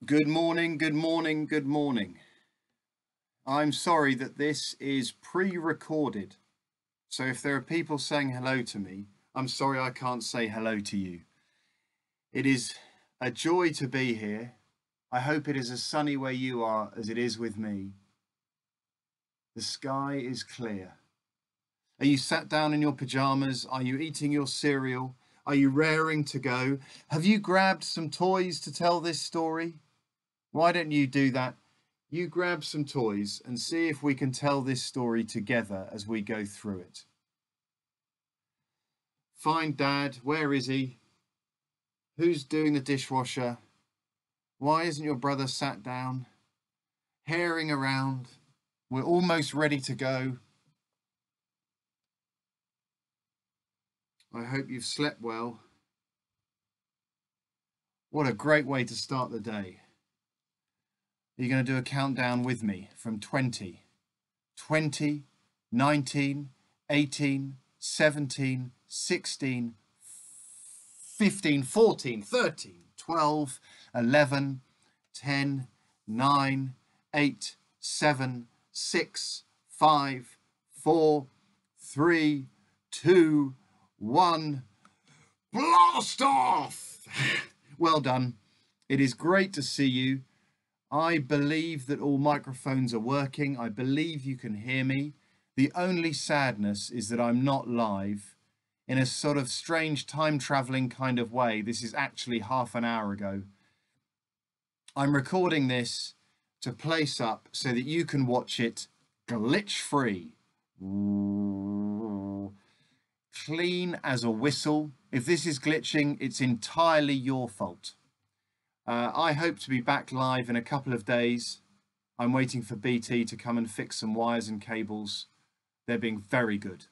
Good morning, good morning, good morning. I'm sorry that this is pre-recorded. So if there are people saying hello to me, I'm sorry I can't say hello to you. It is a joy to be here. I hope it is as sunny where you are as it is with me. The sky is clear. Are you sat down in your pajamas? Are you eating your cereal? Are you raring to go? Have you grabbed some toys to tell this story? Why don't you do that? You grab some toys and see if we can tell this story together as we go through it. Find Dad. Where is he? Who's doing the dishwasher? Why isn't your brother sat down? Herring around. We're almost ready to go. I hope you've slept well. What a great way to start the day. You're going to do a countdown with me from 20, 20, 19, 18, 17, 16, 15, 14, 13, 12, 11, 10, 9, 8, 7, 6, 5, 4, 3, 2, 1. Blast off! Well done. It is great to see you. I believe that all microphones are working. I believe you can hear me. The only sadness is that I'm not live. In a sort of strange time traveling kind of way, this is actually half an hour ago. I'm recording this to place up so that you can watch it glitch free. Clean as a whistle. If this is glitching, it's entirely your fault. I hope to be back live in a couple of days. I'm waiting for BT to come and fix some wires and cables. They're being very good.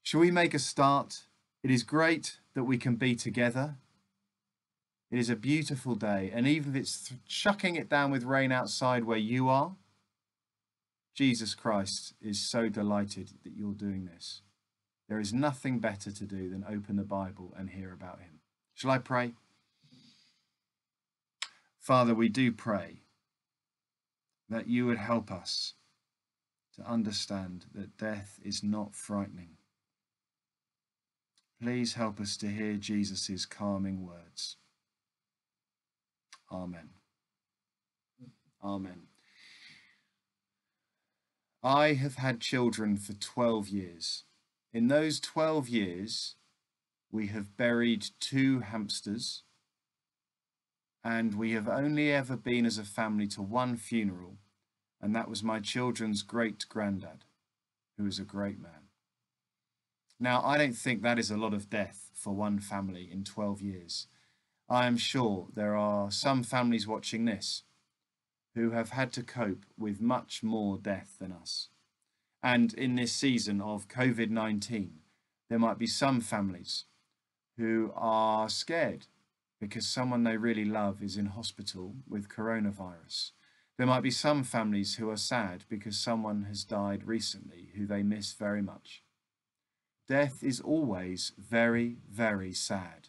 Shall we make a start? It is great that we can be together. It is a beautiful day, and even if it's chucking it down with rain outside where you are, Jesus Christ is so delighted that you're doing this. There is nothing better to do than open the Bible and hear about him. Shall I pray? Father, we do pray that you would help us to understand that death is not frightening. Please help us to hear Jesus' calming words. Amen. Amen. I have had children for 12 years. In those 12 years, we have buried 2 hamsters, and we have only ever been as a family to 1 funeral, and that was my children's great-granddad, who was a great man. Now, I don't think that is a lot of death for 1 family in 12 years. I am sure there are some families watching this who have had to cope with much more death than us. And in this season of COVID-19, there might be some families who are scared because someone they really love is in hospital with coronavirus. There might be some families who are sad because someone has died recently who they miss very much. Death is always very, very sad.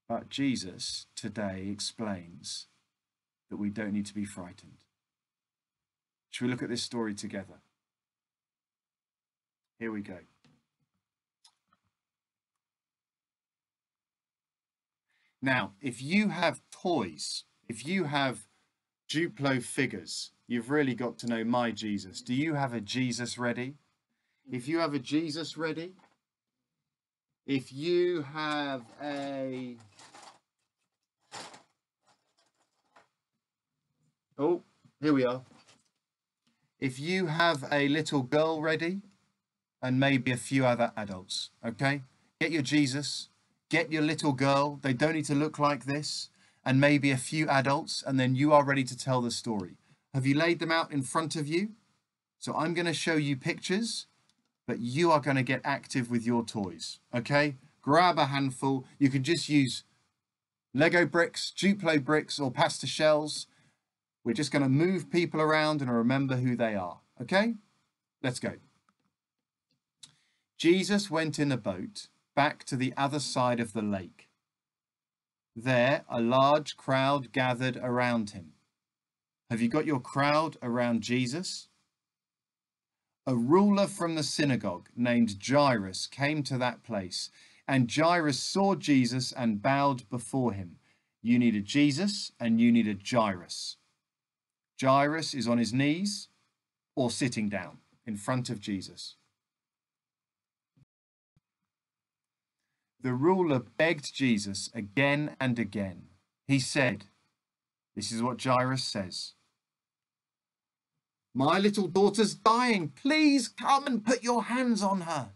But Jesus today explains that we don't need to be frightened. Shall we look at this story together? Here we go. Now, if you have toys, if you have Duplo figures, you've really got to know my Jesus. Do you have a Jesus ready? If you have a Jesus ready, if you have a... Oh, here we are. If you have a little girl ready, and maybe a few other adults, okay? Get your Jesus, get your little girl. They don't need to look like this, and maybe a few adults, and then you are ready to tell the story. Have you laid them out in front of you? So I'm going to show you pictures, but you are going to get active with your toys, okay? Grab a handful. You can just use Lego bricks, Duplo bricks, or pasta shells. We're just going to move people around and remember who they are, okay? Let's go. Jesus went in a boat back to the other side of the lake. There, a large crowd gathered around him. Have you got your crowd around Jesus? A ruler from the synagogue named Jairus came to that place, and Jairus saw Jesus and bowed before him. You need a Jesus and you need a Jairus. Jairus is on his knees or sitting down in front of Jesus. The ruler begged Jesus again and again. He said, this is what Jairus says, "My little daughter's dying. Please come and put your hands on her.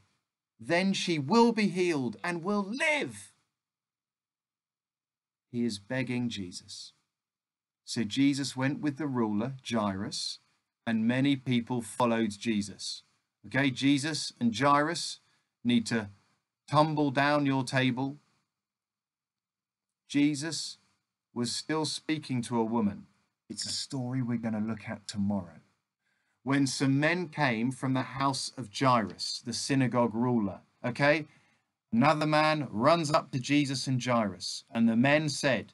Then she will be healed and will live." He is begging Jesus. So Jesus went with the ruler, Jairus, and many people followed Jesus. Okay, Jesus and Jairus need to tumble down your table. Jesus was still speaking to a woman. It's a story we're going to look at tomorrow. When some men came from the house of Jairus, the synagogue ruler, okay? Another man runs up to Jesus and Jairus, and the men said,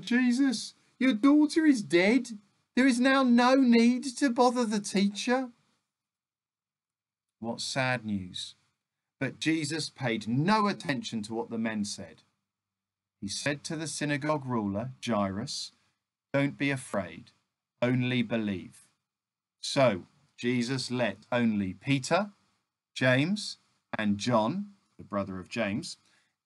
Jesus, your daughter is dead. There is now no need to bother the teacher." What sad news. But Jesus paid no attention to what the men said. He said to the synagogue ruler, Jairus, "Don't be afraid, only believe." So Jesus let only Peter, James, and John, the brother of James,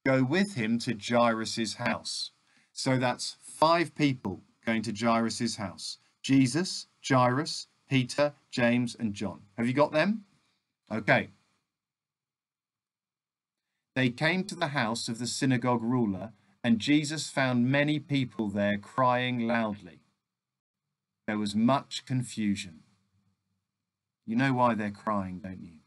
go with him to Jairus' house. So that's 5 people going to Jairus' house. Jesus, Jairus, Peter, James, and John. Have you got them? Okay. They came to the house of the synagogue ruler, and Jesus found many people there crying loudly. There was much confusion. You know why they're crying, don't you?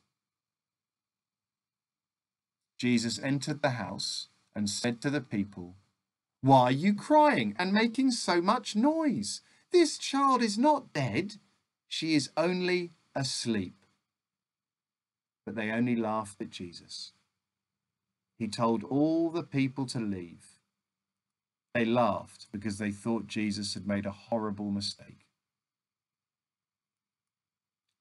Jesus entered the house and said to the people, "Why are you crying and making so much noise? This child is not dead. She is only asleep." But they only laughed at Jesus. He told all the people to leave. They laughed because they thought Jesus had made a horrible mistake.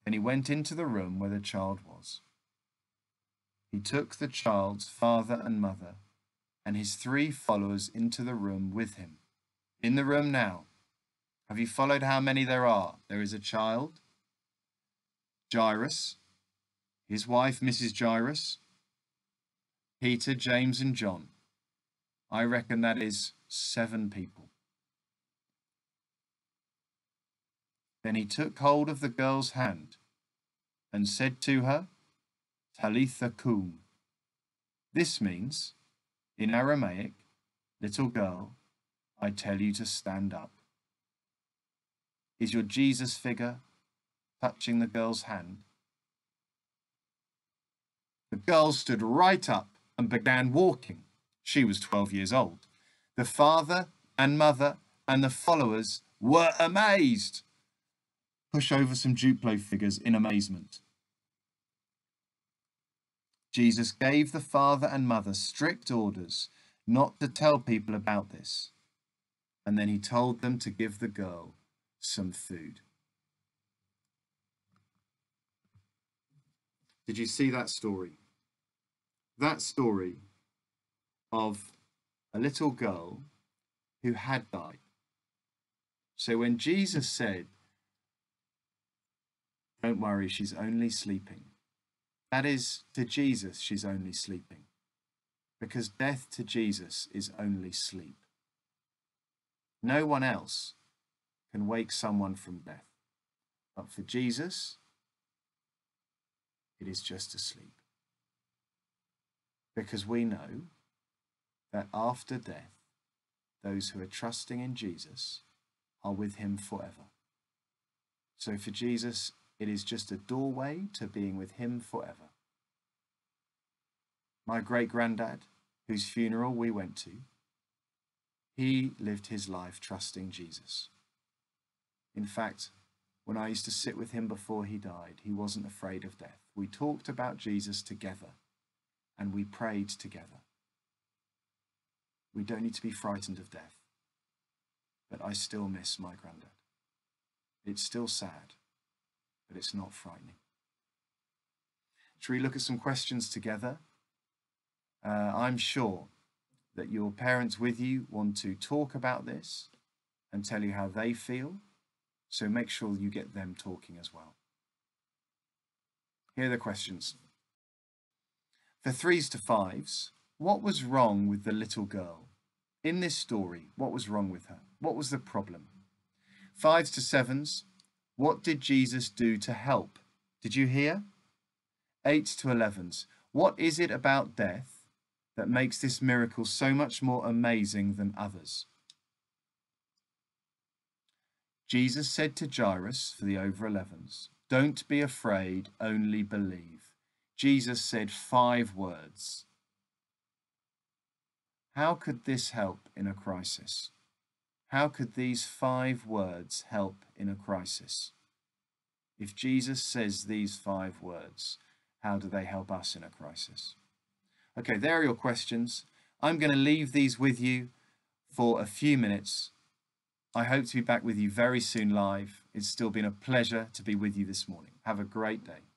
Then he went into the room where the child was. He took the child's father and mother and his 3 followers into the room with him. In the room now. Have you followed how many there are? There is a child, Jairus, his wife, Mrs. Jairus, Peter, James, and John. I reckon that is 7 people. Then he took hold of the girl's hand and said to her, "Talitha koum." This means, in Aramaic, "Little girl, I tell you to stand up." Is your Jesus figure touching the girl's hand? The girl stood right up and began walking. She was 12 years old. The father and mother and the followers were amazed. Push over some Duplo figures in amazement. Jesus gave the father and mother strict orders not to tell people about this. And then he told them to give the girl some food. Did you see that story? That story of a little girl who had died. So when Jesus said, "Don't worry, she's only sleeping," that is, to Jesus, she's only sleeping. Because death to Jesus is only sleep. No one else can wake someone from death. But for Jesus, it is just asleep. Because we know that after death, those who are trusting in Jesus are with him forever. So for Jesus, it is just a doorway to being with him forever. My great-granddad, whose funeral we went to, he lived his life trusting Jesus. In fact, when I used to sit with him before he died, he wasn't afraid of death. We talked about Jesus together and we prayed together. We don't need to be frightened of death. But I still miss my granddad. It's still sad, but it's not frightening. Shall we look at some questions together? I'm sure that your parents with you want to talk about this and tell you how they feel. So make sure you get them talking as well. Here are the questions. For 3s to 5s, what was wrong with the little girl? In this story, what was wrong with her? What was the problem? 5s to 7s, what did Jesus do to help? Did you hear? 8s to 11s, what is it about death that makes this miracle so much more amazing than others? Jesus said to Jairus, for the over 11s, don't be afraid, only believe. Jesus said 5 words. How could this help in a crisis? How could these 5 words help in a crisis? If Jesus says these 5 words, how do they help us in a crisis? Okay, there are your questions. I'm going to leave these with you for a few minutes. I hope to be back with you very soon live. It's still been a pleasure to be with you this morning. Have a great day.